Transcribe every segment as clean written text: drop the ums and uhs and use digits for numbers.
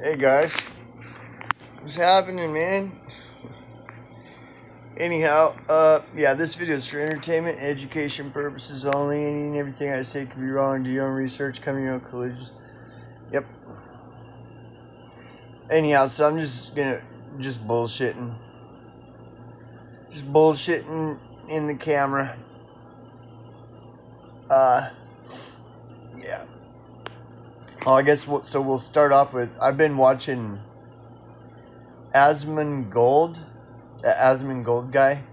Hey guys, what's happening, man? Anyhow, yeah, this video is for entertainment, education purposes only. Any and everything I say could be wrong. Do your own research, come to your own conclusions. Yep. Anyhow, so I'm just bullshitting, in the camera. Yeah. Oh, I guess so. We'll start off with I've been watching Asmongold, the Asmongold guy,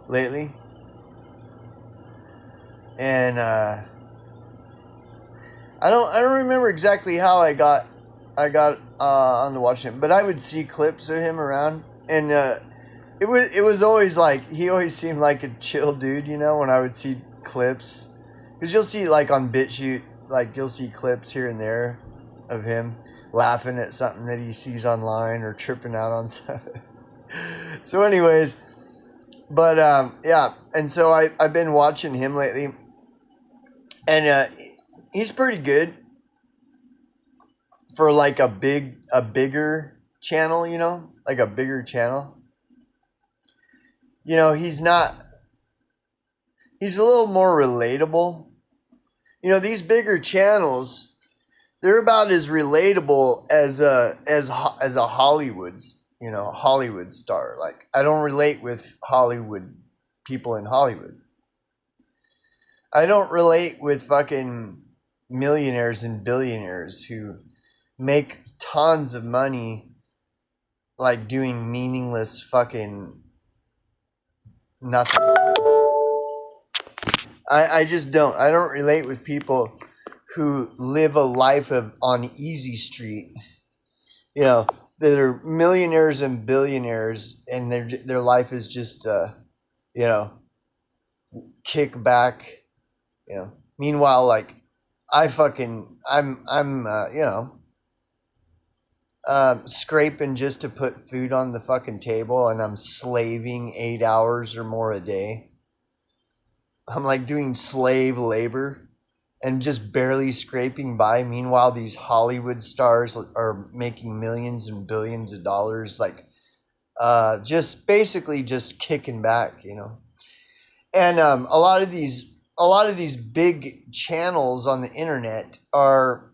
lately, and I don't remember exactly how I got onto watching it, but I would see clips of him around, and it was always like he always seemed like a chill dude, you know, when I would see clips, because you'll see like on BitChute, like you'll see clips here and there of him laughing at something that he sees online or tripping out on something. So anyways, but yeah, and so I've been watching him lately, and he's pretty good for like a bigger channel, you know, like a bigger channel. You know, he's a little more relatable. You know, these bigger channels, they're about as relatable as a Hollywood, Hollywood star. Like, I don't relate with Hollywood people in Hollywood. I don't relate with fucking millionaires and billionaires who make tons of money like doing meaningless fucking nothing. I just don't. I don't relate with people who live a life on easy street. You know, that are millionaires and billionaires, and their life is just you know, kick back. You know. Meanwhile, like I'm scraping just to put food on the fucking table, and I'm slaving 8 hours or more a day. I'm like doing slave labor and just barely scraping by. Meanwhile, these Hollywood stars are making millions and billions of dollars, like just basically just kicking back, you know. And a lot of these big channels on the internet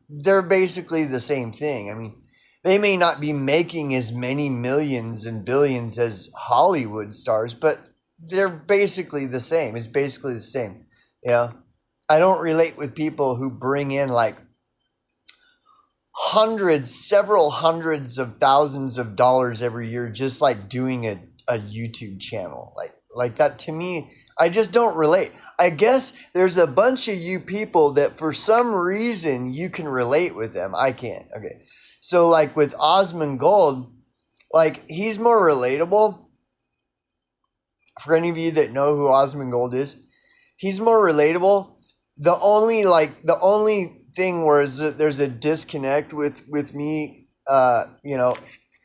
they're basically the same thing. I mean, they may not be making as many millions and billions as Hollywood stars, but they're basically the same. It's basically the same. You know, I don't relate with people who bring in like several hundreds of thousands of dollars every year just like doing a YouTube channel. Like that, to me, I just don't relate. I guess there's a bunch of you people that for some reason you can relate with them. I can't. Okay. So like with Asmongold, like he's more relatable. For any of you that know who Asmongold is, he's more relatable. The only thing where there's a disconnect with me, you know,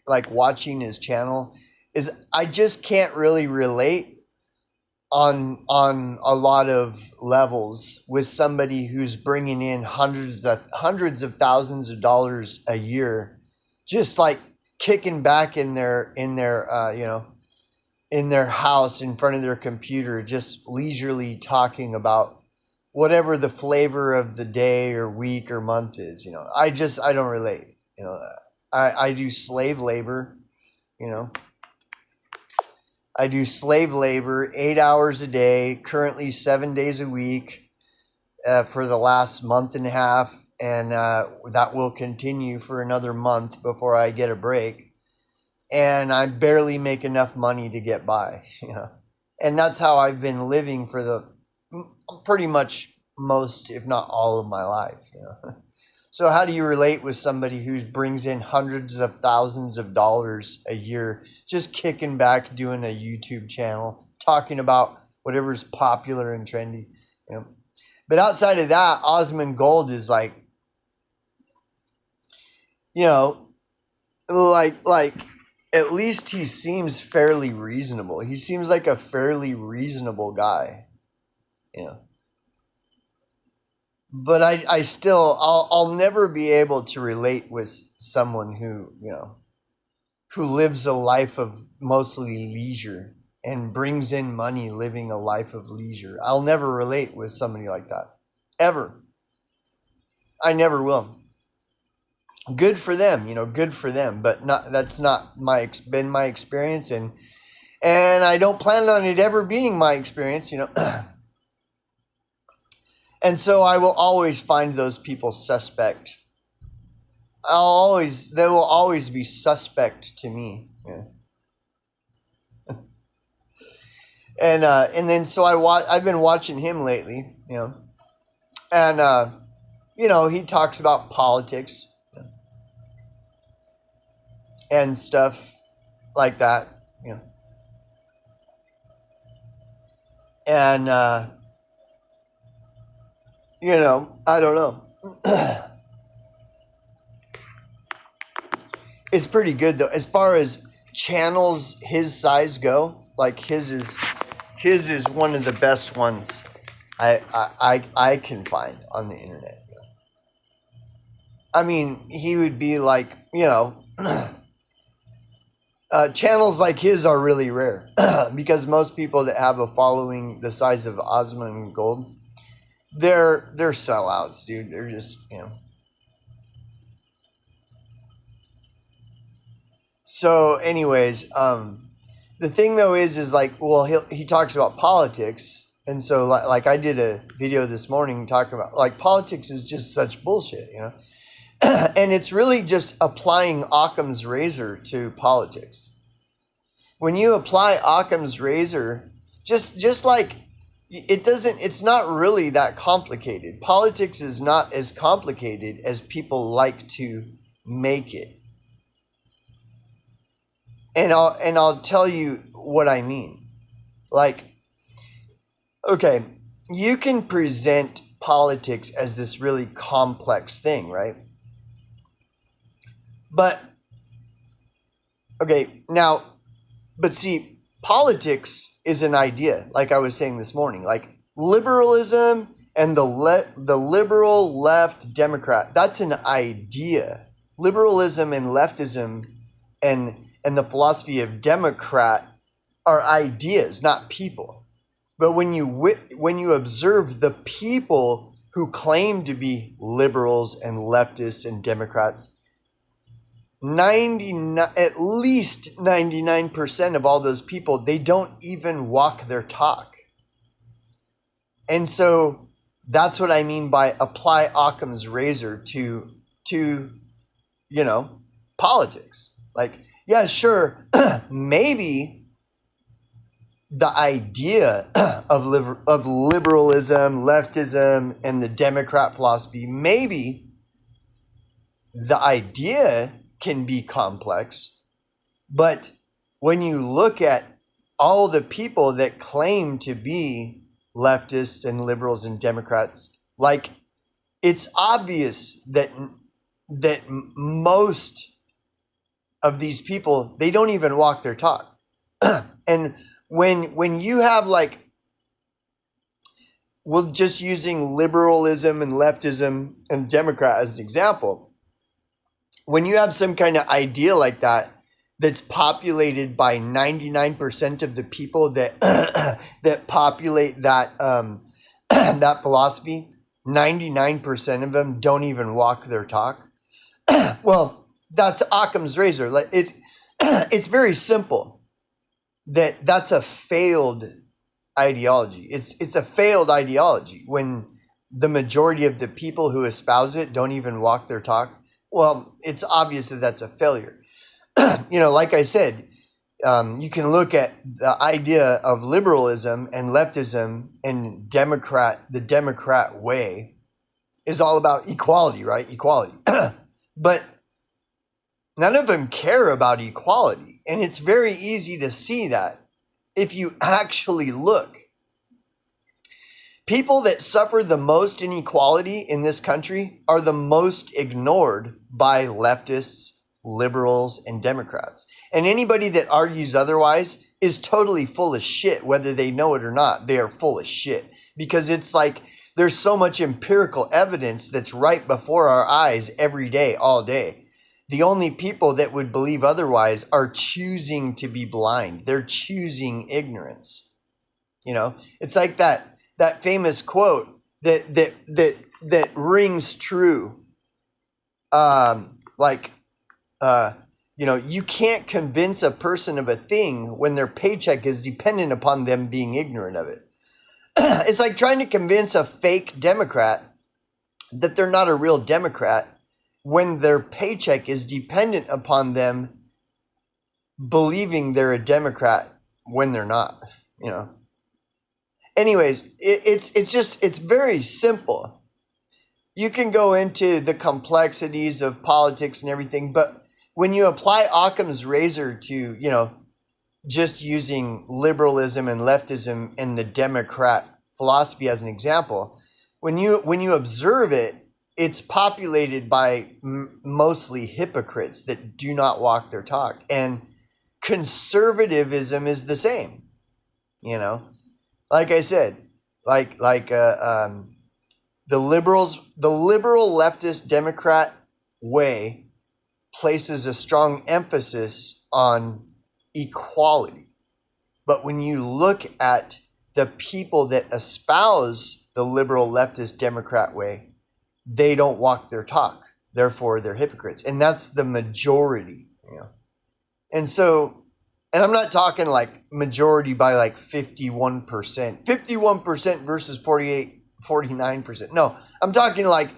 like watching his channel, is I just can't really relate on a lot of levels with somebody who's bringing in hundreds of thousands of dollars a year, just like kicking back in their you know, in their house in front of their computer, just leisurely talking about whatever the flavor of the day or week or month is. You know, I don't relate. You know, I do slave labor. You know, I do slave labor 8 hours a day, currently 7 days a week, for the last month and a half, and that will continue for another month before I get a break. And I barely make enough money to get by, you know. And that's how I've been living for the pretty much most, if not all, of my life, you know. So how do you relate with somebody who brings in hundreds of thousands of dollars a year, just kicking back, doing a YouTube channel, talking about whatever's popular and trendy, you know? But outside of that, Asmongold is like, you know, like at least he seems fairly reasonable. He seems like a fairly reasonable guy, you know. but I still, I'll never be able to relate with someone who, who lives a life of mostly leisure and brings in money living a life of leisure. I'll never relate with somebody like that. Ever. I never will. Good for them, good for them, but that's not been my experience, and I don't plan on it ever being my experience, And so I will always find those people suspect. They will always be suspect to me. Yeah. And then so I've been watching him lately, and he talks about politics and stuff like that, and I don't know. It's pretty good though, as far as channels his size go. Like his is one of the best ones I can find on the internet. I mean, he would be like, channels like his are really rare because most people that have a following the size of Ozma and Gold, they're sellouts, dude. They're just, So, anyways, the thing though is like, well, he talks about politics, and so like I did a video this morning talking about like politics is just such bullshit, and it's really just applying Occam's razor to politics. When you apply Occam's razor, just like it's not really that complicated. Politics is not as complicated as people like to make it. And I'll tell you what I mean. Like, okay, you can present politics as this really complex thing, right? But see, politics is an idea, like I was saying this morning. Like liberalism and the liberal left Democrat, that's an idea. Liberalism and leftism and the philosophy of Democrat are ideas, not people. But when you observe the people who claim to be liberals and leftists and Democrats, at least 99% of all those people, they don't even walk their talk. And so that's what I mean by apply Occam's razor to politics. Like, yeah, sure, maybe the idea of liberalism, leftism, and the Democrat philosophy, maybe the idea can be complex, but when you look at all the people that claim to be leftists and liberals and Democrats, like it's obvious that most of these people, they don't even walk their talk. And when you have like, well, just using liberalism and leftism and Democrat as an example, when you have some kind of idea like that that's populated by 99% of the people that that populate that that philosophy, 99% of them don't even walk their talk. Well, that's Occam's razor. Like it's very simple. That's a failed ideology. It's a failed ideology when the majority of the people who espouse it don't even walk their talk. Well, it's obvious that that's a failure. Like I said, you can look at the idea of liberalism and leftism and the Democrat way is all about equality, right? Equality. But none of them care about equality. And it's very easy to see that if you actually look. People that suffer the most inequality in this country are the most ignored by leftists, liberals, and Democrats. And anybody that argues otherwise is totally full of shit, whether they know it or not. They are full of shit. Because it's like there's so much empirical evidence that's right before our eyes every day, all day. The only people that would believe otherwise are choosing to be blind. They're choosing ignorance. You know, it's like that famous quote that rings true. You can't convince a person of a thing when their paycheck is dependent upon them being ignorant of it. It's like trying to convince a fake Democrat that they're not a real Democrat when their paycheck is dependent upon them believing they're a Democrat when they're not, you know. Anyways, it's very simple. You can go into the complexities of politics and everything, but when you apply Occam's razor to, just using liberalism and leftism and the Democrat philosophy as an example, when you observe it, it's populated by mostly hypocrites that do not walk their talk. And conservatism is the same, Like I said, the liberal leftist Democrat way places a strong emphasis on equality. But when you look at the people that espouse the liberal leftist Democrat way, they don't walk their talk. Therefore, they're hypocrites. And that's the majority, And so, and I'm not talking like majority by like 51%. 51% versus 49%. No, I'm talking like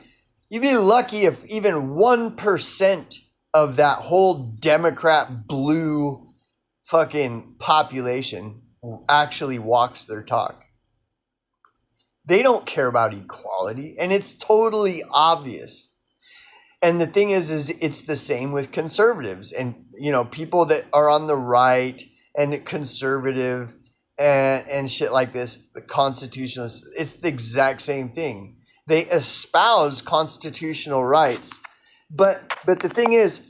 you'd be lucky if even 1% of that whole Democrat blue fucking population actually walks their talk. They don't care about equality, and it's totally obvious. And the thing is it's the same with conservatives and, people that are on the right and conservative and shit like this, the constitutionalists. It's the exact same thing. They espouse constitutional rights. But the thing is,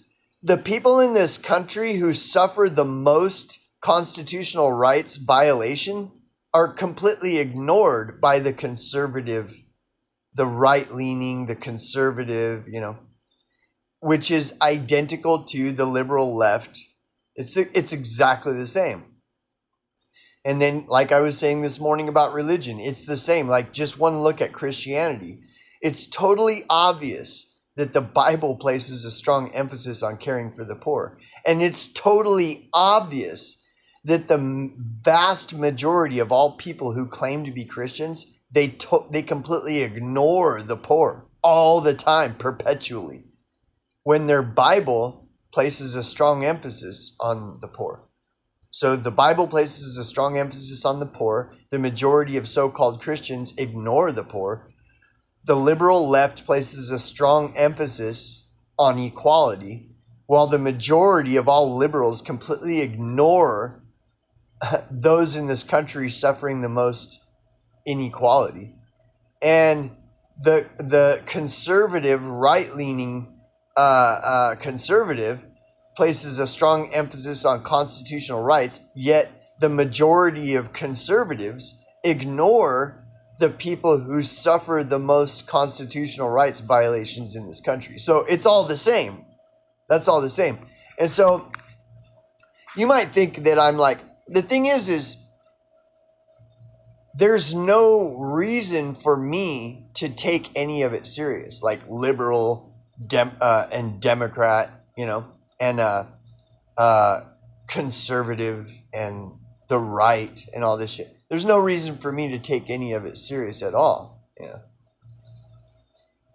the people in this country who suffer the most constitutional rights violation are completely ignored by the conservative, the right-leaning, the conservative, which is identical to the liberal left. It's exactly the same. And then, like I was saying this morning about religion, it's the same. Like just one look at Christianity. It's totally obvious that the Bible places a strong emphasis on caring for the poor. And it's totally obvious that the vast majority of all people who claim to be Christians, they completely ignore the poor all the time, perpetually, when their Bible places a strong emphasis on the poor. So the Bible places a strong emphasis on the poor. The majority of so-called Christians ignore the poor. The liberal left places a strong emphasis on equality, while the majority of all liberals completely ignore those in this country suffering the most inequality. And the conservative, right-leaning conservative places a strong emphasis on constitutional rights, yet the majority of conservatives ignore the people who suffer the most constitutional rights violations in this country. So it's all the same. That's all the same. And so you might think that I'm like, the thing is there's no reason for me to take any of it serious, like liberal and Democrat, and conservative and the right and all this shit. There's no reason for me to take any of it serious at all.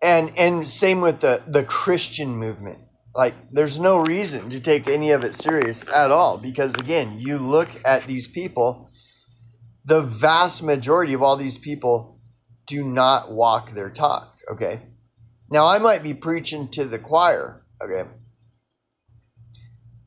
And same with the Christian movement. Like, there's no reason to take any of it serious at all, because again, you look at these people, the vast majority of all these people do not walk their talk. Okay. Now I might be preaching to the choir. Okay.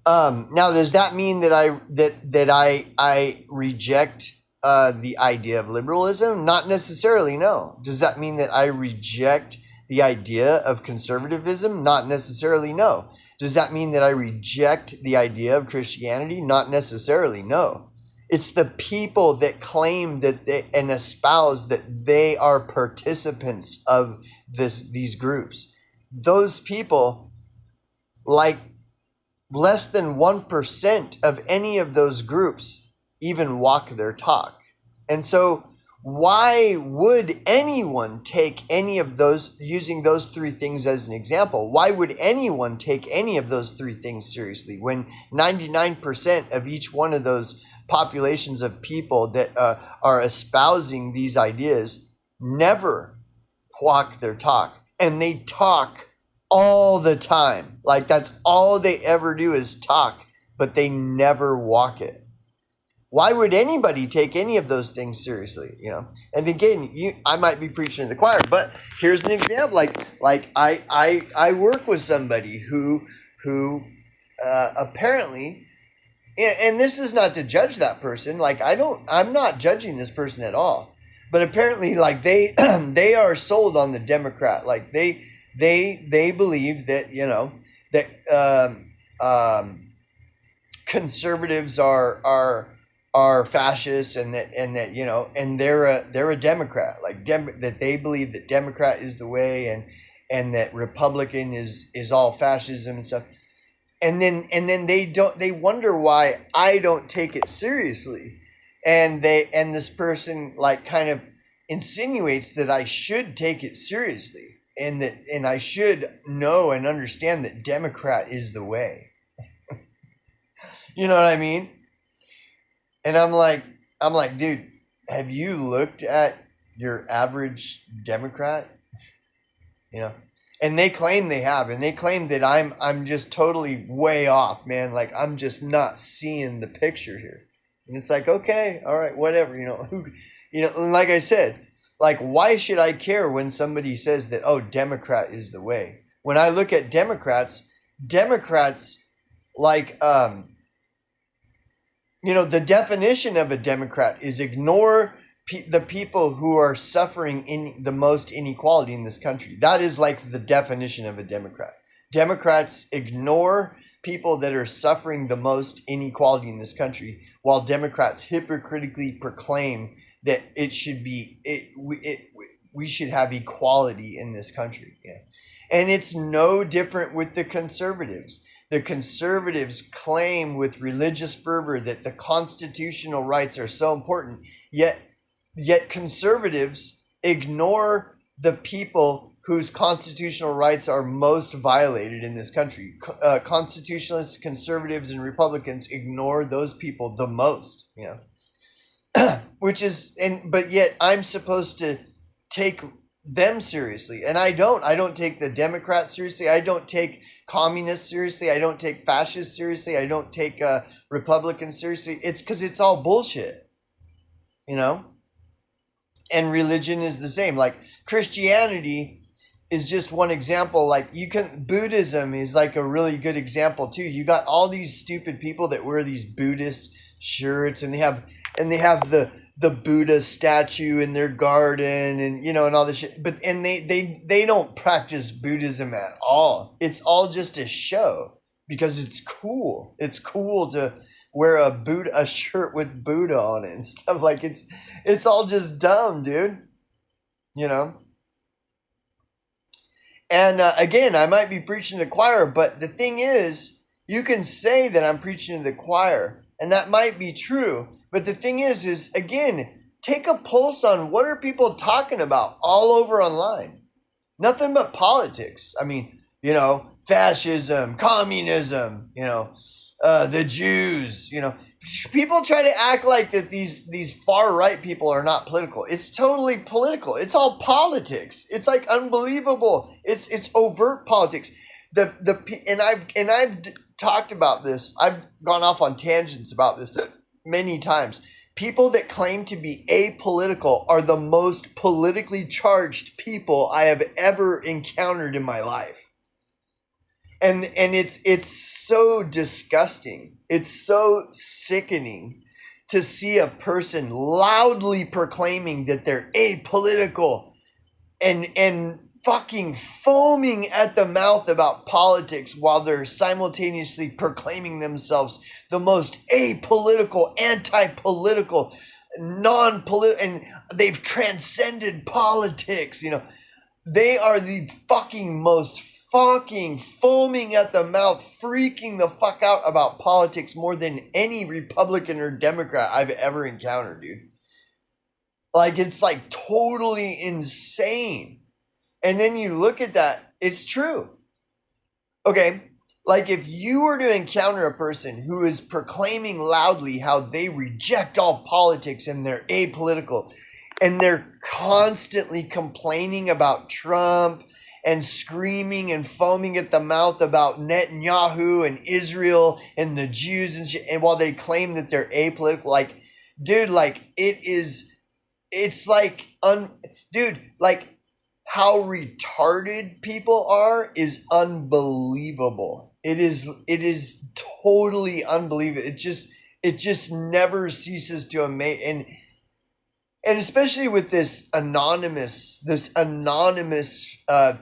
Now does that mean that I reject the idea of liberalism? Not necessarily, no. Does that mean that I reject the idea of conservatism? Not necessarily, no. Does that mean that I reject the idea of Christianity? Not necessarily, no. It's the people that claim that they and espouse that they are participants of these groups. Those people, like less than 1% of any of those groups, even walk their talk. And so why would anyone take any of those, using those three things as an example, why would anyone take any of those three things seriously when 99% of each one of those populations of people that are espousing these ideas never walk their talk, and they talk all the time? Like, that's all they ever do is talk, but they never walk it. Why would anybody take any of those things seriously? And again, I might be preaching to the choir, but here's an example. Like I work with somebody who apparently, and this is not to judge that person. Like, I'm not judging this person at all. But apparently, like, they they are sold on the Democrat. Like, they believe that conservatives are fascists, and that and they're a Democrat. Like, that they believe that Democrat is the way, and that Republican is all fascism and stuff. And then they wonder why I don't take it seriously. And this person, like, kind of insinuates that I should take it seriously, and I should know and understand that Democrat is the way. You know what I mean? And I'm like, dude, have you looked at your average Democrat? And they claim they have, and they claim that I'm just totally way off, man. Like, I'm just not seeing the picture here. And it's like, okay, all right, whatever, and like I said, like, why should I care when somebody says that, oh, Democrat is the way? When I look at Democrats, like, the definition of a Democrat is ignore the people who are suffering in the most inequality in this country. That is like the definition of a Democrat. Democrats ignore people that are suffering the most inequality in this country, while Democrats hypocritically proclaim that we should have equality in this country. Yeah. And it's no different with the conservatives. The conservatives claim with religious fervor that the constitutional rights are so important, yet conservatives ignore the people whose constitutional rights are most violated in this country. Constitutionalists, conservatives, and Republicans ignore those people the most, but yet I'm supposed to take them seriously, and I don't take the Democrats seriously. I don't take communists seriously. I don't take fascists seriously. I don't take Republicans seriously. It's because it's all bullshit, and religion is the same. Like, Christianity is just one example. Like, Buddhism is like a really good example too. You got all these stupid people that wear these Buddhist shirts, and they have the Buddha statue in their garden, and all this shit. But they don't practice Buddhism at all. It's all just a show because it's cool. It's cool to wear a shirt with Buddha on it and stuff. Like, it's all just dumb, dude. And again, I might be preaching to the choir, but the thing is, you can say that I'm preaching to the choir, and that might be true. But the thing is again, take a pulse on what are people talking about all over online. Nothing but politics. I mean, fascism, communism, the Jews, People try to act like that these far right people are not political. It's totally political. It's all politics. It's like unbelievable. It's overt politics. I've talked about this. I've gone off on tangents about this many times. People that claim to be apolitical are the most politically charged people I have ever encountered in my life. And it's so disgusting. It's so sickening to see a person loudly proclaiming that they're apolitical and fucking foaming at the mouth about politics while they're simultaneously proclaiming themselves the most apolitical, anti-political, non-political, and they've transcended politics. They are the fucking most fucking foaming at the mouth, freaking the fuck out about politics more than any Republican or Democrat I've ever encountered, dude. Like, it's like totally insane. And then you look at that, it's true. Okay, like if you were to encounter a person who is proclaiming loudly how they reject all politics and they're apolitical, and they're constantly complaining about Trump and screaming and foaming at the mouth about Netanyahu and Israel and the Jews and shit, and while they claim that they're apolitical, like, dude, like, it's like, dude, like, how retarded people are is unbelievable. It is totally unbelievable. It just never ceases to amaze. And especially with this anonymous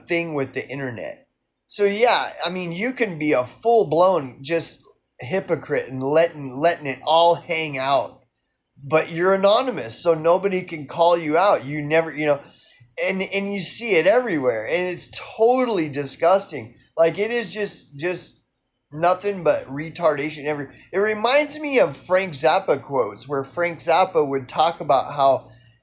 thing with the internet. So yeah, I mean, you can be a full blown just hypocrite and letting it all hang out, but you're anonymous, so nobody can call you out. You never, and you see it everywhere, and it's totally disgusting. Like, it is just nothing but retardation it reminds me of Frank Zappa quotes, where Frank Zappa would talk about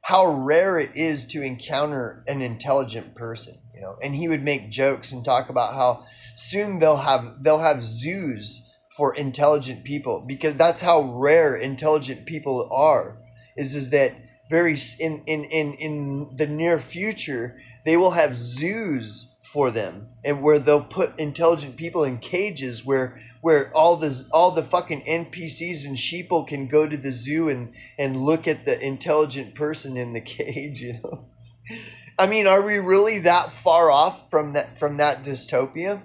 how rare it is to encounter an intelligent person, and he would make jokes and talk about how soon they'll have zoos for intelligent people, because that's how rare intelligent people are. Is that very in the near future they will have zoos for them, and where they'll put intelligent people in cages where all the fucking NPCs and sheeple can go to the zoo and look at the intelligent person in the cage. I mean, are we really that far off from that dystopia?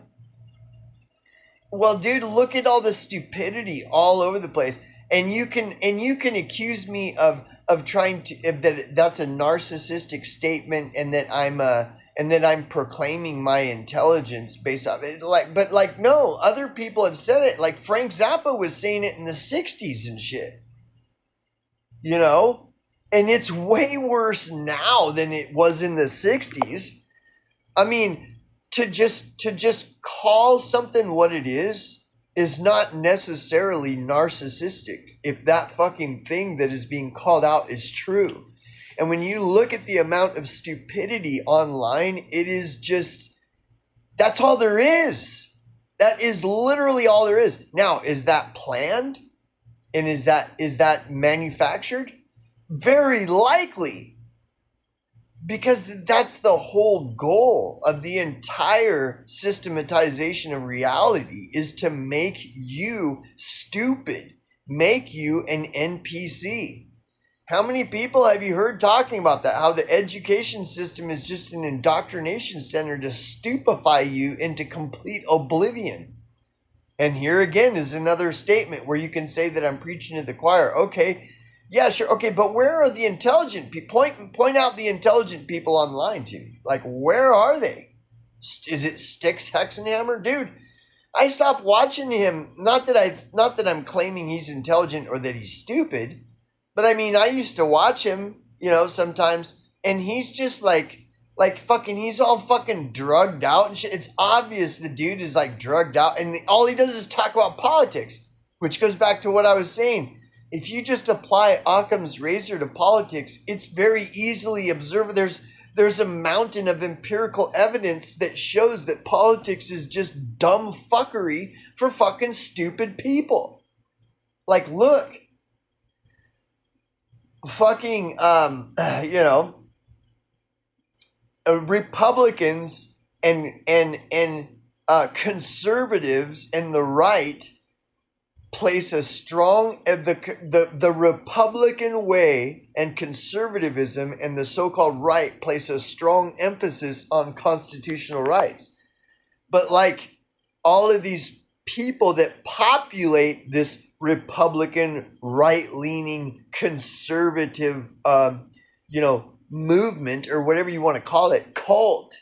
Well, dude, look at all the stupidity all over the place, and you can accuse me of trying to, that's a narcissistic statement, and that I'm proclaiming my intelligence based off it. But no, other people have said it. Like Frank Zappa was saying it in the 60s and shit. And it's way worse now than it was in the 60s. I mean, to just call something what it is not necessarily narcissistic if that fucking thing that is being called out is true. And when you look at the amount of stupidity online, it is just, that's all there is. That is literally all there is. Now, is that planned? And is that manufactured? Very likely. Because that's the whole goal of the entire systematization of reality, is to make you stupid, make you an NPC. How many people have you heard talking about that? How the education system is just an indoctrination center to stupefy you into complete oblivion. And here again is another statement where you can say that I'm preaching to the choir. Okay, yeah, sure. Okay, but where are the intelligent people? Point out the intelligent people online to me. Like, where are they? Is it Styx Hexenhammer? Dude, I stopped watching him. Not that I'm claiming he's intelligent or that he's stupid, but I mean, I used to watch him, sometimes, and he's just like fucking, he's all fucking drugged out and shit. It's obvious the dude is like drugged out, and all he does is talk about politics, which goes back to what I was saying. If you just apply Occam's razor to politics, it's very easily observable. There's a mountain of empirical evidence that shows that politics is just dumb fuckery for fucking stupid people. Like, look, fucking, Republicans and conservatives and the right place a strong, the Republican way and conservatism and the so-called right place a strong emphasis on constitutional rights. But like all of these people that populate this Republican, right-leaning, conservative, movement, or whatever you want to call it, cult,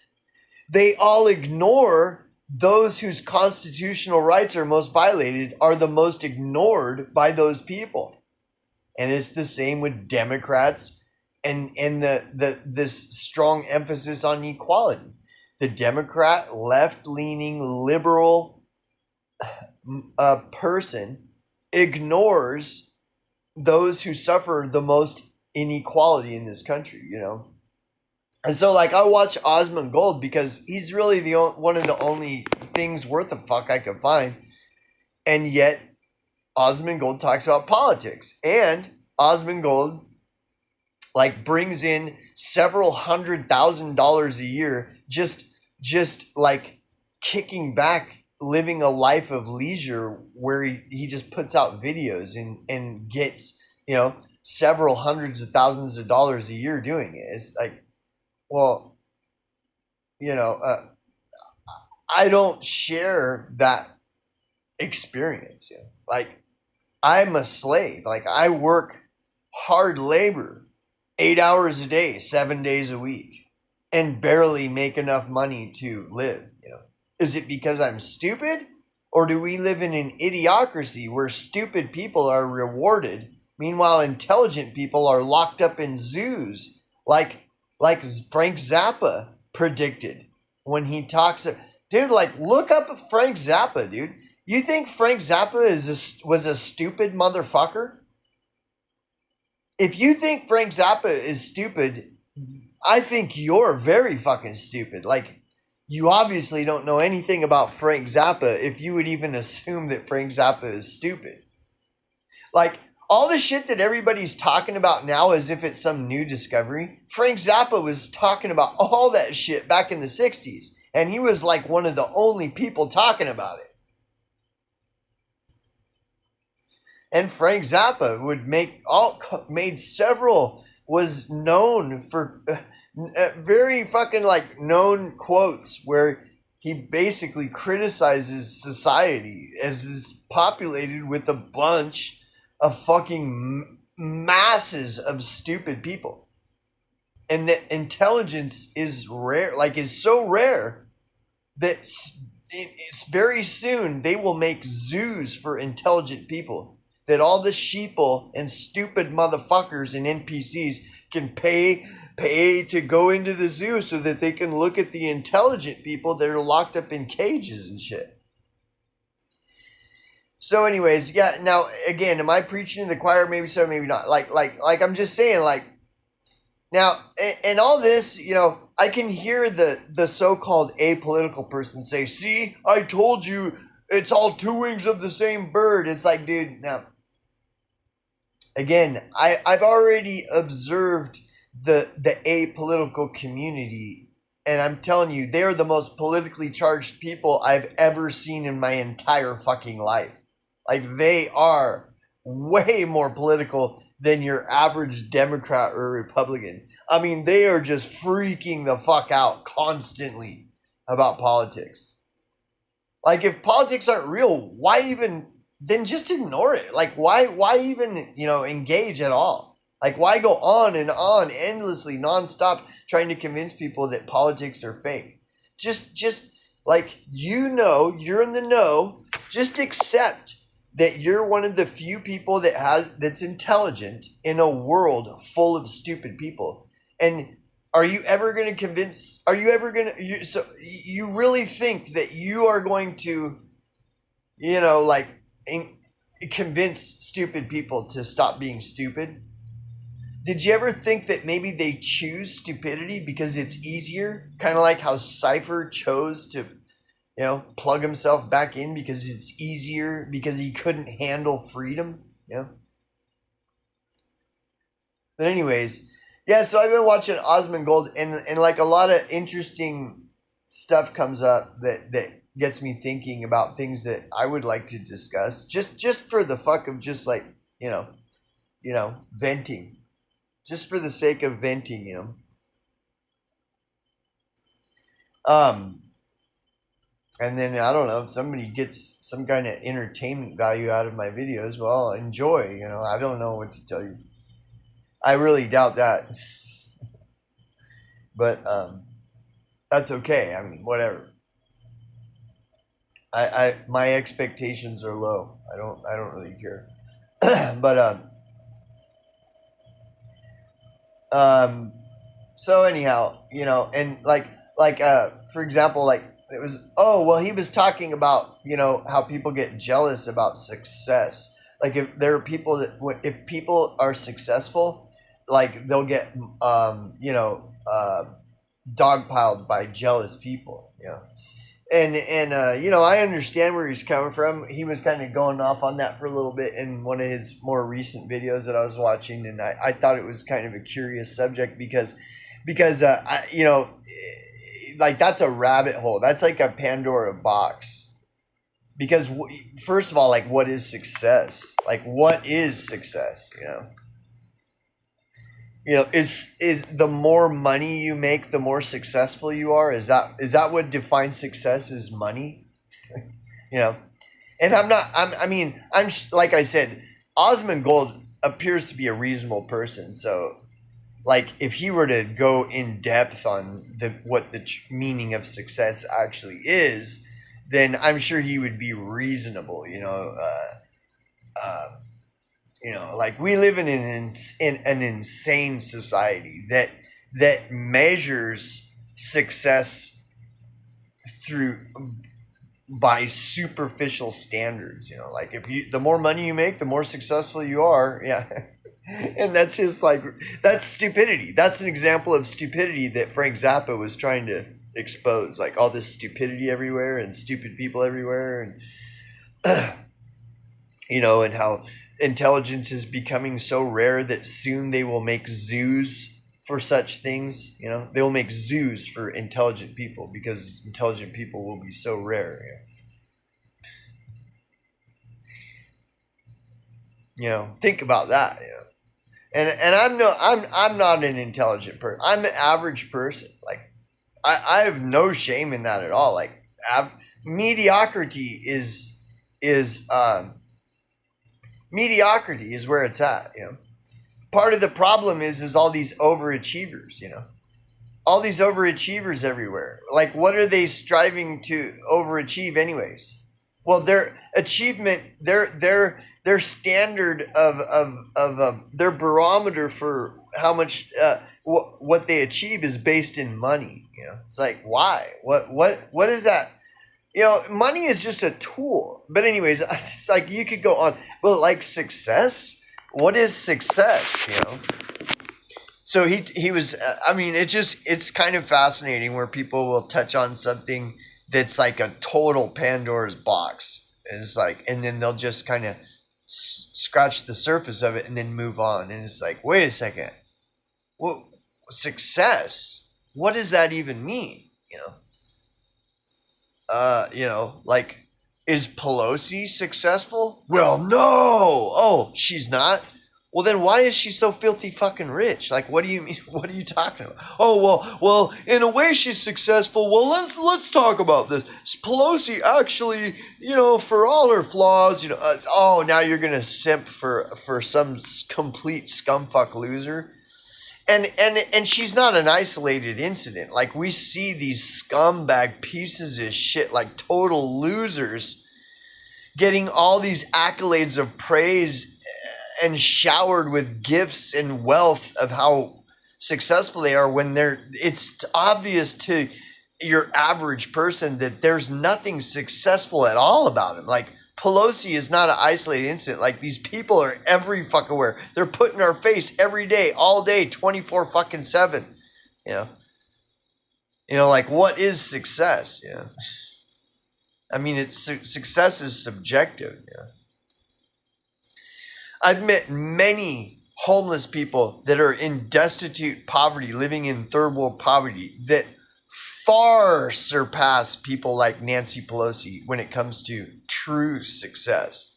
they all ignore those whose constitutional rights are most violated, are the most ignored by those people. And it's the same with Democrats and this strong emphasis on equality. The Democrat, left-leaning, liberal person ignores those who suffer the most inequality in this country, you know. And so, like, I watch Osmond Gold because he's really one of the only things worth a fuck I could find. And yet, Osmond Gold talks about politics. And Osmond Gold, like, brings in several $100,000 a year just like, kicking back, living a life of leisure where he just puts out videos and gets, you know, several hundreds of thousands of dollars a year doing it. It's like, well, you know, I don't share that experience. You know? Like, I'm a slave. Like, I work hard labor, 8 hours a day, 7 days a week, and barely make enough money to live. You know, is it because I'm stupid, or do we live in an idiocracy where stupid people are rewarded, meanwhile intelligent people are locked up in zoos, like Frank Zappa predicted when he talks? Dude, like, look up Frank Zappa, dude. You think Frank Zappa was a stupid motherfucker? If you think Frank Zappa is stupid, I think you're very fucking stupid. Like, you obviously don't know anything about Frank Zappa if you would even assume that Frank Zappa is stupid. Like, all the shit that everybody's talking about now as if it's some new discovery, Frank Zappa was talking about all that shit back in the 60s. And he was like one of the only people talking about it. And Frank Zappa was known for very fucking, like, known quotes where he basically criticizes society as it's populated with a bunch of fucking masses of stupid people. And that intelligence is rare, like, is so rare that it's very soon they will make zoos for intelligent people. That all the sheeple and stupid motherfuckers and NPCs can pay to go into the zoo so that they can look at the intelligent people that are locked up in cages and shit. So anyways, yeah, now, again, am I preaching to the choir? Maybe so, maybe not. Like I'm just saying, like, now, and all this, you know, I can hear the so-called apolitical person say, see, I told you, it's all two wings of the same bird. It's like, dude, now, again, I've already observed the apolitical community, and I'm telling you, they're the most politically charged people I've ever seen in my entire fucking life. Like, they are way more political than your average Democrat or Republican. I mean, they are just freaking the fuck out constantly about politics. Like, if politics aren't real, why even, then just ignore it. Like, why even, you know, engage at all? Like, why go on and on endlessly, nonstop, trying to convince people that politics are fake? Just like, you know, you're in the know. Just accept that you're one of the few people that's intelligent in a world full of stupid people. And are you ever going to so you really think that you are going to, you know, like, convince stupid people to stop being stupid? Did you ever think that maybe they choose stupidity because it's easier? Kind of like how Cypher chose to, you know, plug himself back in because it's easier, because he couldn't handle freedom, you know? But anyways, yeah, so I've been watching Osmond Gold, and like, a lot of interesting stuff comes up that gets me thinking about things that I would like to discuss, just for the fuck of just, like, you know, venting. Just for the sake of venting, you know. And then, I don't know, if somebody gets some kind of entertainment value out of my videos, well, enjoy, you know. I don't know what to tell you. I really doubt that. But, that's okay. I mean, whatever. My expectations are low. I don't really care. But um so anyhow, you know, and for example, like it was, oh well, he was talking about, you know, how people get jealous about success. Like if there are people that if people are successful, like they'll get you know, dogpiled by jealous people, you know. And you know, I understand where he's coming from. He was kind of going off on that for a little bit in one of his more recent videos that I was watching, and I thought it was kind of a curious subject because you know, like that's a rabbit hole. That's like a Pandora box. Because first of all, like, what is success? Like, what is success? You know, is the more money you make, the more successful you are? Is that what defines success? Is money? You know, and I mean, like I said, Osmond Gold appears to be a reasonable person. So, like, if he were to go in depth on what the meaning of success actually is, then I'm sure he would be reasonable. You know, like we live in an insane society that measures success through by superficial standards. You know, like the more money you make, the more successful you are. Yeah. And that's just like, that's stupidity. That's an example of stupidity that Frank Zappa was trying to expose. Like all this stupidity everywhere and stupid people everywhere, and you know, and how intelligence is becoming so rare that soon they will make zoos for such things. You know, they will make zoos for intelligent people because intelligent people will be so rare. You know, think about that. You know. And I'm not an intelligent person. I'm an average person. Like I have no shame in that at all. Like mediocrity is mediocrity is where it's at. You know, part of the problem is all these overachievers. You know, all these overachievers everywhere. Like, what are they striving to overachieve anyways? Well, their achievement, their standard of their barometer for how much what they achieve is based in money. You know, it's like, why? What is that? You know, money is just a tool. But anyways, it's like you could go on. Well, like success. What is success? You know. So he was. I mean, it's kind of fascinating where people will touch on something that's like a total Pandora's box. And it's like, and then they'll just kind of scratch the surface of it and then move on. And it's like, wait a second. Well, success. What does that even mean? You know, like, is Pelosi successful? Well, no. Oh, she's not. Well, then why is she so filthy fucking rich? Like, what do you mean? What are you talking about? Oh, well, in a way she's successful. Well, let's talk about this. Pelosi actually, you know, for all her flaws, you know, oh, now you're gonna simp for some complete scumfuck loser. And she's not an isolated incident. Like, we see these scumbag pieces of shit, like total losers, getting all these accolades of praise and showered with gifts and wealth of how successful they are, when it's obvious to your average person that there's nothing successful at all about him. Like, Pelosi is not an isolated incident. Like, these people are every fucking where. They're put in our face every day, all day, 24 fucking 7. You know, like, what is success? Yeah. I mean, success is subjective. Yeah. I've met many homeless people that are in destitute poverty, living in third world poverty, that far surpass people like Nancy Pelosi when it comes to true success.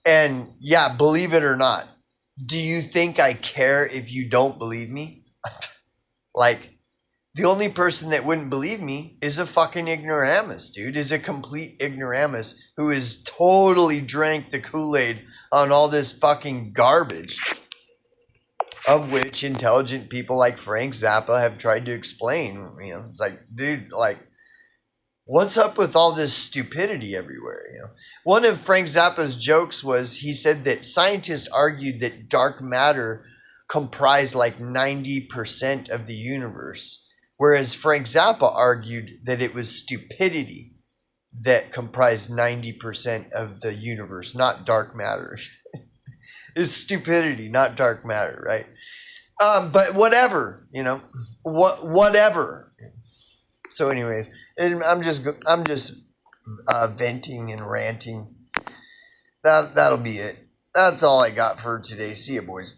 And yeah, believe it or not, do you think I care if you don't believe me? Like, the only person that wouldn't believe me is a fucking ignoramus, dude. Is a complete ignoramus who has totally drank the Kool-Aid on all this fucking garbage. of which intelligent people like Frank Zappa have tried to explain. You know, it's like, dude, like, what's up with all this stupidity everywhere? You know, one of Frank Zappa's jokes was he said that scientists argued that dark matter comprised like 90% of the universe, whereas Frank Zappa argued that it was stupidity that comprised 90% of the universe, not dark matter. It's stupidity, not dark matter, right? But whatever, you know, whatever. So, anyways, I'm just venting and ranting. That'll be it. That's all I got for today. See you, boys.